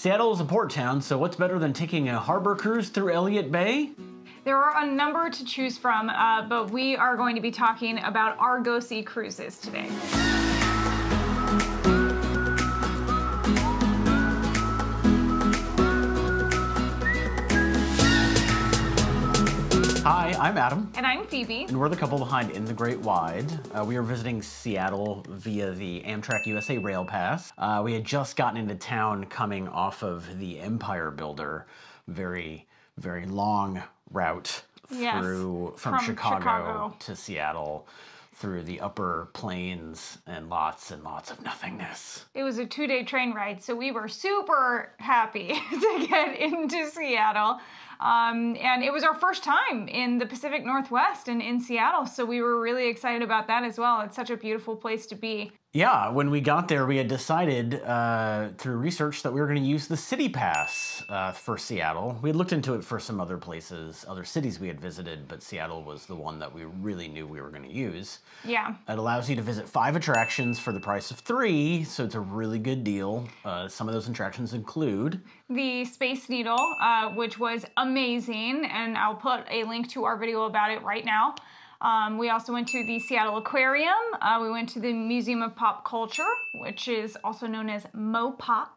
Seattle is a port town, so what's better than taking a harbor cruise through Elliott Bay? There are a number to choose from, but we are going to be talking about Argosy Cruises today. Hi, I'm Adam. And I'm Phoebe. And we're the couple behind In the Great Wide. We are visiting Seattle via the Amtrak USA Rail Pass. We had just gotten into town coming off of the Empire Builder. Very, very long route from Chicago to Seattle, through the upper plains and lots of nothingness. It was a 2-day train ride, so we were super happy to get into Seattle. And it was our first time in the Pacific Northwest and in Seattle, so we were really excited about that as well. It's such a beautiful place to be. Yeah, when we got there, we had decided through research that we were going to use the CityPass for Seattle. We had looked into it for some other places, other cities we had visited, but Seattle was the one that we really knew we were going to use. Yeah. It allows you to visit 5 attractions for the price of 3, so it's a really good deal. Some of those attractions include the Space Needle, which was amazing, and I'll put a link to our video about it right now. We also went to the Seattle Aquarium. We went to the Museum of Pop Culture, which is also known as MoPop.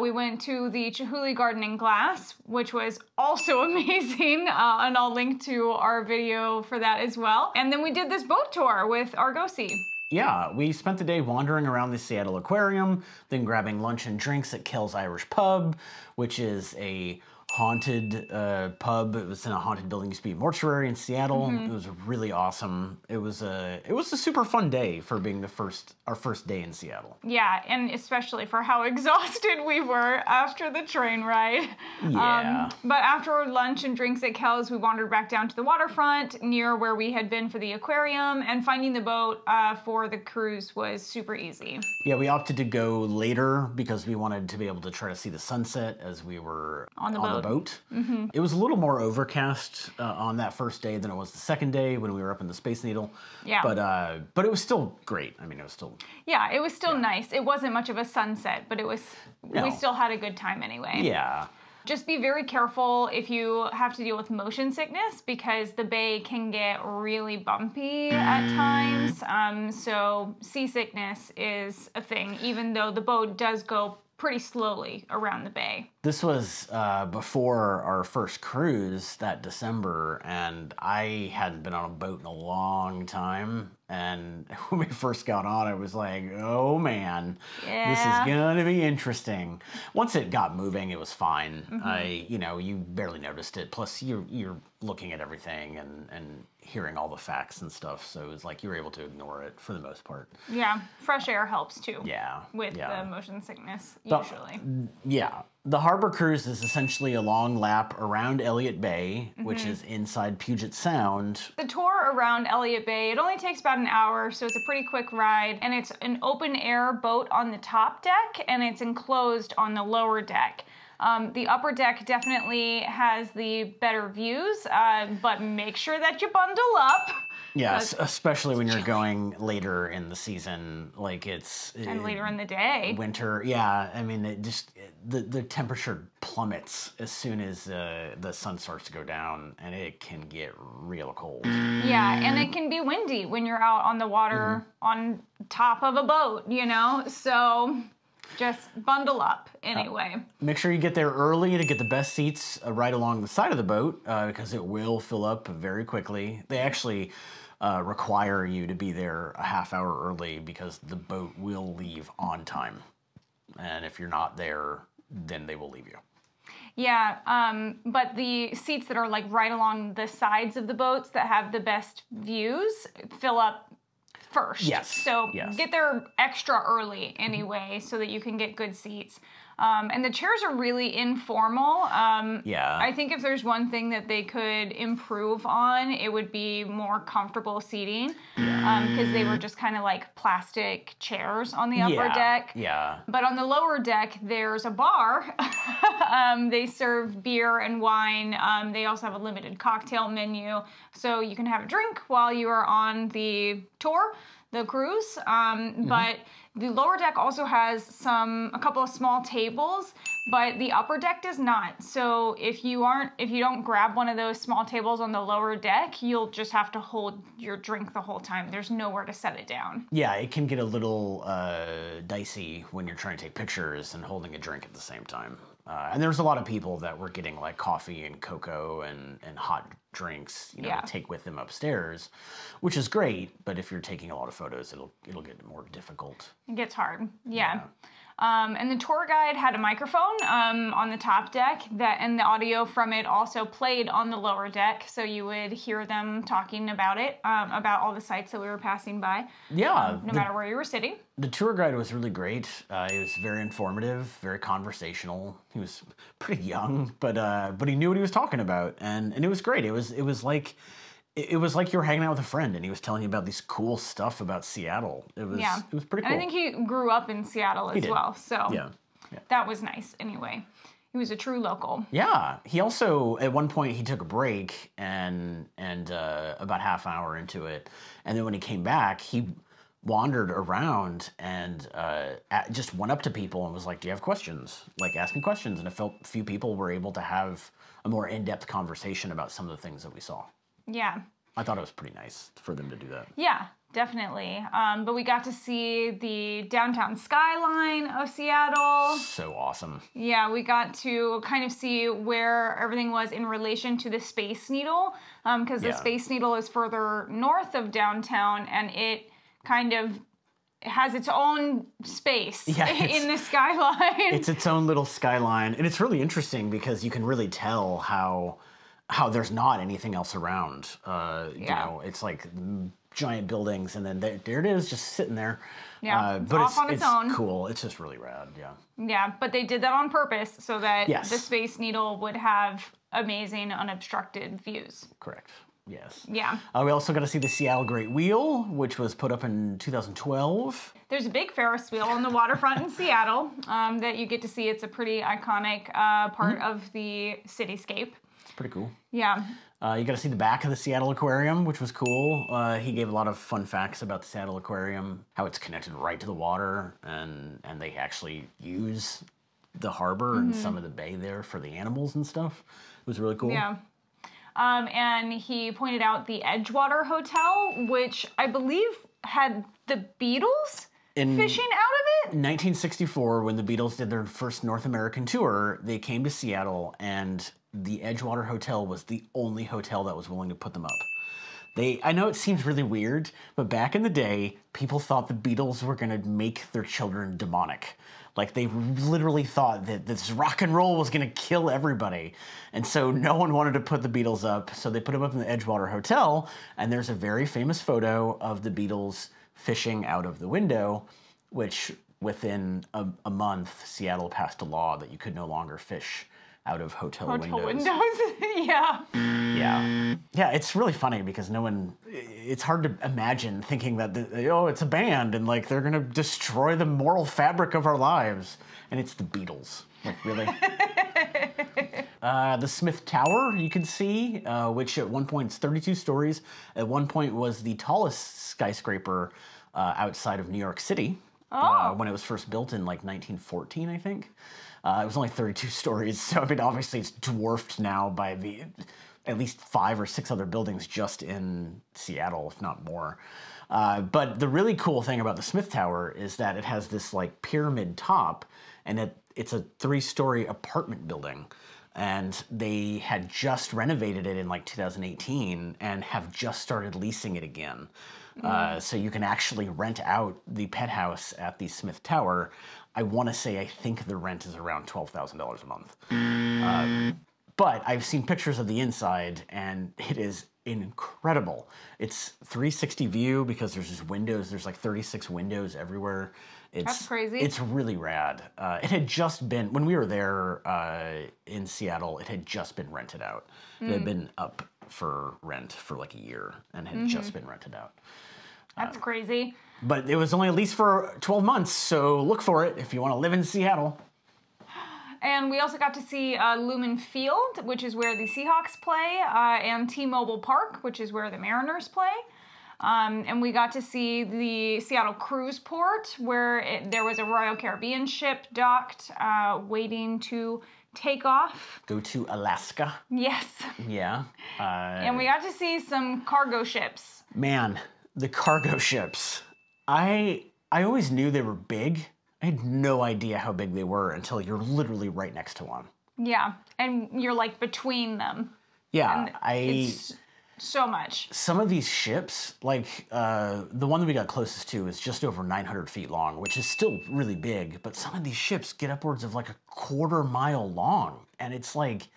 We went to the Chihuly Garden and Glass, which was also amazing, and I'll link to our video for that as well. And then we did this boat tour with Argosy. Yeah, we spent the day wandering around the Seattle Aquarium, then grabbing lunch and drinks at Kel's Irish Pub, which is a haunted pub. It was in a haunted building, used to be a mortuary in Seattle. It was really awesome. It was a super fun day for being our first day in Seattle. Yeah, and especially for how exhausted we were after the train ride. Yeah. But after lunch and drinks at Kel's, we wandered back down to the waterfront near where we had been for the aquarium, and finding the boat for the cruise was super easy. Yeah, we opted to go later because we wanted to be able to try to see the sunset as we were on the boat. It was a little more overcast on that first day than it was the second day when we were up in the Space Needle. Yeah. But it was still great. I mean, it was still... Yeah, it was still nice. It wasn't much of a sunset, but we still had a good time anyway. Yeah. Just be very careful if you have to deal with motion sickness, because the bay can get really bumpy at times. So seasickness is a thing, even though the boat does go pretty slowly around the bay. This was before our first cruise that December, and I hadn't been on a boat in a long time. And when we first got on, I was like, oh man, this is gonna be interesting. Once it got moving, it was fine. You barely noticed it. Plus, you're looking at everything and hearing all the facts and stuff. So it was like you were able to ignore it for the most part. Yeah, fresh air helps too. Yeah. With the motion sickness, usually. Yeah. The harbor cruise is essentially a long lap around Elliott Bay, which is inside Puget Sound. The tour around Elliott Bay, it only takes about an hour, so it's a pretty quick ride. And it's an open air boat on the top deck, and it's enclosed on the lower deck. The upper deck definitely has the better views, but make sure that you bundle up. Yes, especially when you're going later in the season, like and later in the day. Winter, yeah. I mean, the temperature plummets as soon as the sun starts to go down, and it can get real cold. Yeah, and it can be windy when you're out on the water on top of a boat, so just bundle up anyway. Make sure you get there early to get the best seats right along the side of the boat, because it will fill up very quickly. They actually require you to be there a half hour early because the boat will leave on time. And if you're not there, then they will leave you. Yeah, but the seats that are like right along the sides of the boats that have the best views fill up first. Yes. So get there extra early anyway so that you can get good seats. And the chairs are really informal. I think if there's one thing that they could improve on, it would be more comfortable seating. Because they were just kind of like plastic chairs on the upper deck. Yeah. But on the lower deck, there's a bar. They serve beer and wine. They also have a limited cocktail menu. So you can have a drink while you are on the tour. the cruise, but the lower deck also has a couple of small tables, but the upper deck does not. So if you don't grab one of those small tables on the lower deck, you'll just have to hold your drink the whole time. There's nowhere to set it down. Yeah, it can get a little dicey when you're trying to take pictures and holding a drink at the same time. And there's a lot of people that were getting like coffee and cocoa and hot drinks, to take with them upstairs, which is great. But if you're taking a lot of photos, it'll get more difficult. It gets hard. Yeah. And the tour guide had a microphone on the top deck and the audio from it also played on the lower deck, so you would hear them talking about it, about all the sites that we were passing by. Yeah. No matter where you were sitting. The tour guide was really great. He was very informative, very conversational. He was pretty young, but he knew what he was talking about, and it was great. It was like you were hanging out with a friend, and he was telling you about these cool stuff about Seattle. It was pretty cool. And I think he grew up in Seattle as well, so yeah. That was nice. Anyway, he was a true local. Yeah. He also, at one point, he took a break and about half an hour into it, and then when he came back, he wandered around and just went up to people and was like, "Do you have questions? Like, ask me questions." And a few people were able to have a more in-depth conversation about some of the things that we saw. Yeah. I thought it was pretty nice for them to do that. Yeah, definitely. But we got to see the downtown skyline of Seattle. So awesome. Yeah, we got to kind of see where everything was in relation to the Space Needle, because the Space Needle is further north of downtown, and it kind of has its own space in the skyline. It's its own little skyline, and it's really interesting because you can really tell how there's not anything else around. You know, it's like giant buildings, and then there it is, just sitting there. Yeah, but off on its own. Cool. It's just really rad. Yeah. Yeah, but they did that on purpose so that Yes. the Space Needle would have amazing unobstructed views. Correct. Yes. Yeah. We also got to see the Seattle Great Wheel, which was put up in 2012. There's a big Ferris wheel on the waterfront in Seattle that you get to see. It's a pretty iconic part of the cityscape. It's pretty cool. Yeah. You got to see the back of the Seattle Aquarium, which was cool. He gave a lot of fun facts about the Seattle Aquarium, how it's connected right to the water, and they actually use the harbor and some of the bay there for the animals and stuff. It was really cool. Yeah. And he pointed out the Edgewater Hotel, which I believe had the Beatles fishing out of it? In 1964, when the Beatles did their first North American tour, they came to Seattle, and the Edgewater Hotel was the only hotel that was willing to put them up. I know it seems really weird, but back in the day, people thought the Beatles were going to make their children demonic. Like, they literally thought that this rock and roll was going to kill everybody. And so no one wanted to put the Beatles up, so they put them up in the Edgewater Hotel, and there's a very famous photo of the Beatles fishing out of the window, which within a month, Seattle passed a law that you could no longer fish out of hotel windows. Yeah. Yeah, it's really funny because it's hard to imagine thinking that, it's a band and like they're going to destroy the moral fabric of our lives. And it's the Beatles. Like, really? The Smith Tower, you can see, which at one point is 32 stories. At one point was the tallest skyscraper outside of New York City. When it was first built in like 1914, I think. It was only 32 stories, so I mean, obviously it's dwarfed now by at least 5 or 6 other buildings just in Seattle, if not more. But the really cool thing about the Smith Tower is that it has this like pyramid top, and it's a 3-story apartment building. And they had just renovated it in like 2018 and have just started leasing it again. So you can actually rent out the penthouse at the Smith Tower. I want to say, I think the rent is around $12,000 a month. But I've seen pictures of the inside, and it is incredible. It's 360 view because there's just windows. There's like 36 windows everywhere. That's crazy. It's really rad. It had just been, when we were there in Seattle, it had just been rented out. It had been up for rent for like a year and had just been rented out. That's crazy. But it was only at least for 12 months, so look for it if you want to live in Seattle. And we also got to see Lumen Field, which is where the Seahawks play, and T-Mobile Park, which is where the Mariners play. And we got to see the Seattle cruise port where there was a Royal Caribbean ship docked, waiting to take off. Go to Alaska. Yes. Yeah. And we got to see some cargo ships. Man, the cargo ships. I always knew they were big. I had no idea how big they were until you're literally right next to one. Yeah, and you're like between them. Yeah, It's so much. Some of these ships, like the one that we got closest to is just over 900 feet long, which is still really big, but some of these ships get upwards of like a quarter-mile long. And it's like,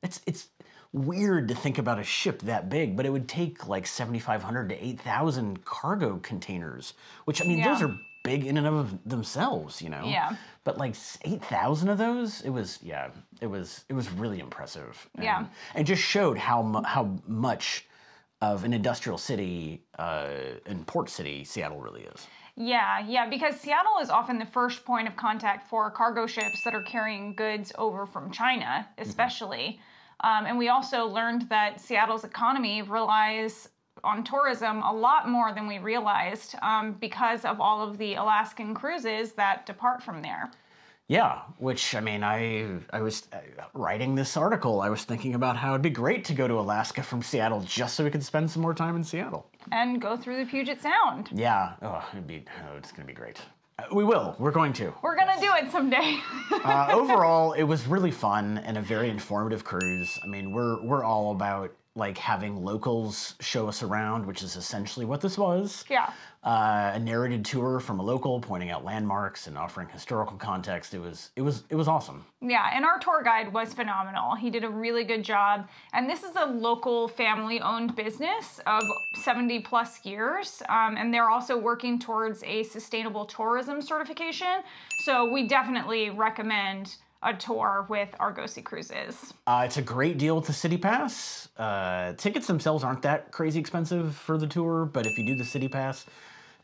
it's weird to think about a ship that big, but it would take like 7,500 to 8,000 cargo containers, which, I mean, those are big in and of themselves, you know? Yeah. But like 8,000 of those, it was really impressive. And just showed how much of an industrial city and port city Seattle really is. Yeah, because Seattle is often the first point of contact for cargo ships that are carrying goods over from China, especially. And we also learned that Seattle's economy relies on tourism a lot more than we realized because of all of the Alaskan cruises that depart from there. Yeah, which, I mean, I was writing this article, I was thinking about how it'd be great to go to Alaska from Seattle just so we could spend some more time in Seattle. And go through the Puget Sound. Yeah, it's going to be great. We will. We're going to. We're going to do it someday. Overall, it was really fun and a very informative cruise. I mean, we're all about like having locals show us around, which is essentially what this was. Yeah. A narrated tour from a local pointing out landmarks and offering historical context. It was awesome. Yeah, and our tour guide was phenomenal. He did a really good job. And this is a local family-owned business of 70 plus years. And they're also working towards a sustainable tourism certification. So we definitely recommend a tour with Argosy Cruises. It's a great deal with the CityPass. Tickets themselves aren't that crazy expensive for the tour, but if you do the CityPass,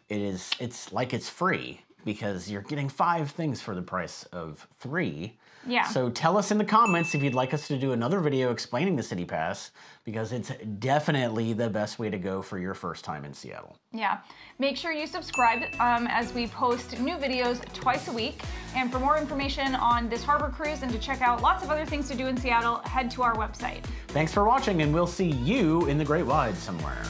it's like it's free because you're getting 5 things for the price of 3. Yeah. So tell us in the comments if you'd like us to do another video explaining the CityPass, because it's definitely the best way to go for your first time in Seattle. Yeah. Make sure you subscribe as we post new videos twice a week. And for more information on this harbor cruise and to check out lots of other things to do in Seattle, head to our website. Thanks for watching, and we'll see you in the Great Wide somewhere.